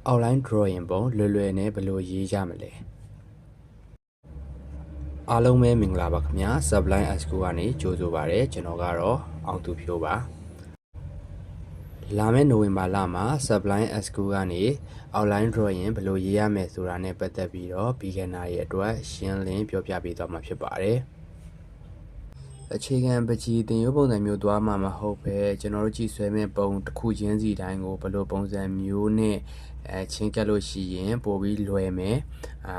outline drawing ပုံလွယ်နဲ့ဘယ်လိုရေးကြမလဲအားလုံးပဲမင်္ဂလာပါခင်ဗျာ Sublime School ကနေကြိုဆိုပါရစေကျွန်တော်ကတော့အောင်သူဖြိုးပါလာမယ့်နိုဝင်ဘာလမှာ Sublime School ကနေ outline drawing ဘယ်လိုရေးရမလဲဆိုတာနဲ့ပတ်သက်ပြီးတော့ beginner ရဲ့အတွက်ရှင်းလင်းပြောပြပေးသွားမှာဖြစ်ပါတယ်အခြေခံပကြီးသင်ရိုးပုံစံမျိုးသွားမှာမဟုတ်ပဲကျွန်တော်တို့ကြည့်ဆွဲမဲ့ပုံတစ်ခုချင်းစီတိုင်းကိုဘယ်လိုပုံစံမျိုးနဲ့ချင်းကပ်လို့ရှိရင်ပို့ပြီးလွယ်မယ်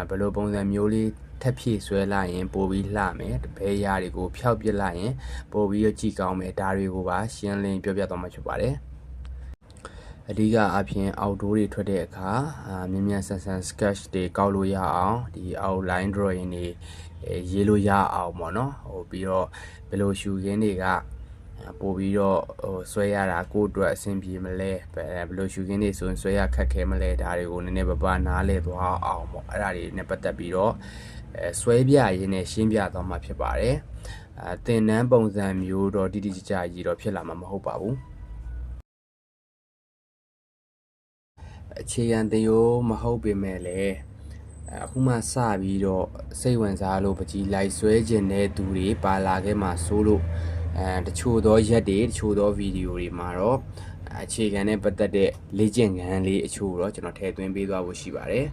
ဘယ်လိုပုံစံမျိုးလေးထပ်ဖြည့်ဆွဲလိုက်ရင်ပို့ပြီးလှမယ်တပည့်ရာတွေကိုဖျောက်ပစ်လိုက်ရင်ပို့ပြီးကြည့်ကောင်းမယ်ဒါတွေကိုပါရှင်းလင်းပြောပြသွားမှာဖြစ်ပါတယ်အဓိကအပြင်အောက်ဒိုးတွေထွက်တဲ့အခါမြင်မြန်ဆန်ဆန် sketch တွေကောက်လို့ရအောင်ဒီ outline drawing တွေရေးလို့ရအောင်ပေါ့နော်ပြီးတော့ဘယ်လိုရှုခင်းတွေကပို့ပြီးတော့ဆွဲရတာကိုယ့်အတွက်အဆင်ပြေမလဲဘယ်လိုရှုခင်းတွေဆိုရင်ဆွဲရခက်ခဲမလဲဒါတွေကိုနည်းနည်းပါးနားလည်သွားအောင်ပေါ့အဲ့ဒါတွေနဲ့ပတ်သက်ပြီးတော့ဆွဲပြရင်းနဲ့ရှင်းပြသွားမှာဖြစ်ပါတယ်သင်တန်းပုံစံမျိုးတော့တိတိကျကျကြီးတော့ဖြစ်လာမှာမဟုတ်ပါဘူးအခြေခံသင်ရိုးမဟုတ်ပေမဲ့လည်းအခုမှစပြီးတော့စိတ်ဝင်စားလို့ပကြီးလိုက်ဆွဲခြင်းတဲ့သူတွေပါလာခဲ့မှာဆိုလို့တချို့သောရက်တွေတချို့သောဗီဒီယိုတွေမှာတော့အခြေခံနဲ့ပတ်သက်တဲ့လေ့ကျင့်ခန်းလေးအချို့တော့ကျွန်တော်ထည့်သွင်းပေးသွားဖို့ရှိပါတယ်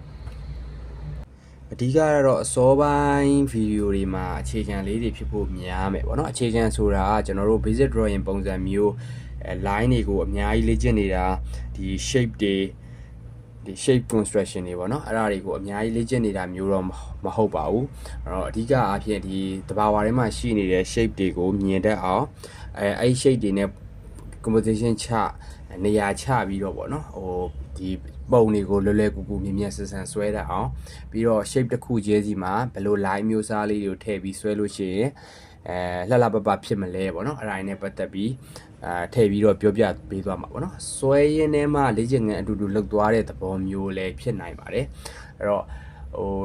အဓိကတော့အစောပိုင်းဗီဒီယိုတွေမှာအခြေခံလေးတွေဖြစ်ဖို့များမယ်ပေါ့နော်အခြေခံဆိုတာကကျွန်တော်တို့ basic drawing ပုံစံမျိုးline တွေကိုအများကြီးလေ့ကျင့်နေတာဒီ shape တွေဒီ shape construction တွေပေါ့နော်အဲ့ဒါတွေကိုအများကြီးလေ့ကျင့်နေတာမျိုးတော့မဟုတ်ပါဘူးအဲ့တော့အဓိကအားဖြင့်ဒီတဘာဝထဲမှာရှိနေတဲ့ shape တွေကိုမြင်တတ်အောင်အဲ့ shape တွေနဲ့ composition ချနေရာချပြီးတော့ပေါ့နော်ဒီပုံတွေကိုလွယ်လွယ်ကူကူမြင်မြင်ဆန်ဆန်ဆွဲတတ်အောင်ပြီးတော့ shape တစ်ခုချင်းစီမှာဘယ်လို line မျိုးစားလေးတွေကိုထည့်ပြီးဆွဲလို့ရှိရင်လှလှပပဖြစ်မလဲပေါ့နော်အဲ့ဒါနဲ့ပတ်သက်ပြီးထည့်ပြီးတော့ပြောပြပေးသွားမှာပေါ့နော်ဆွဲရင်းထဲမှာလေ့ကျင့်ခန်းအတူတူလုပ်သွားတဲ့သဘောမျိုးလည်းဖြစ်နိုင်ပါတယ်အဲ့တော့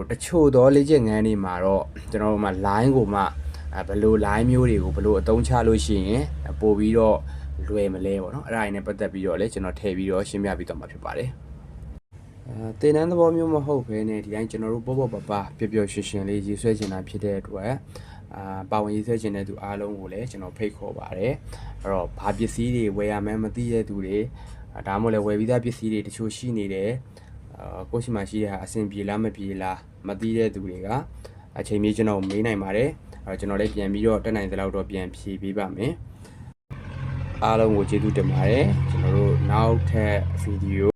တချို့သောလေ့ကျင့်ခန်းတွေမှာတော့ကျွန်တော်တို့မှာ line ကိုမှဘယ်လို line မျိုးတွေကိုဘယ်လိုအသုံးချလို့ရှိရင်ပို့ပြီးတော့လွယ်မလဲပေါ့နော်အဲ့ဒါတွေနဲ့ပတ်သက်ပြီးတော့လည်းကျွန်တော်ထည့်ပြီးတော့ရှင်းပြပေးသွားမှာဖြစ်ပါတယ်သင်တန်းသဘောမျိုးမဟုတ်ဘဲနဲ့ဒီတိုင်းကျွန်တော်တို့ပေါ့ပပပျော်ပျော်ရွှင်ရွှင်လေးရေးဆွဲချင်တာဖြစ်တဲ့အတွက်ပါဝင်ရေးဆွဲချင်တဲ့သူအားလုံးကိုလည်းကျွန်တော်ဖိတ်ခေါ်ပါတယ်အဲ့တော့ဘာပစ္စည်းတွေဝယ်ရမှန်းမသိတဲ့သူတွေဒါမှမဟုတ်လည်းဝယ်ပြီးသားပစ္စည်းတွေတချို့ရှိနေတယ်ကိုယ့်ရှိမှရှိတဲ့ဟာအဆင်ပြေလားမပြေလားမသိတဲ့သူတွေကအချိန်မီကျွန်တော်မေးနိုင်ပါတယ်အဲ့တော့ကျွန်တော်လည်းပြန်ပြီးတော့တက်နိုင်သလောက်တော့ပြန်ဖြေပေးပါမယ်အားလုံးကိုကျေးဇူးတင်ပါတယ်ကျွန်တော်တို့နောက်ထပ်ဗီဒီယို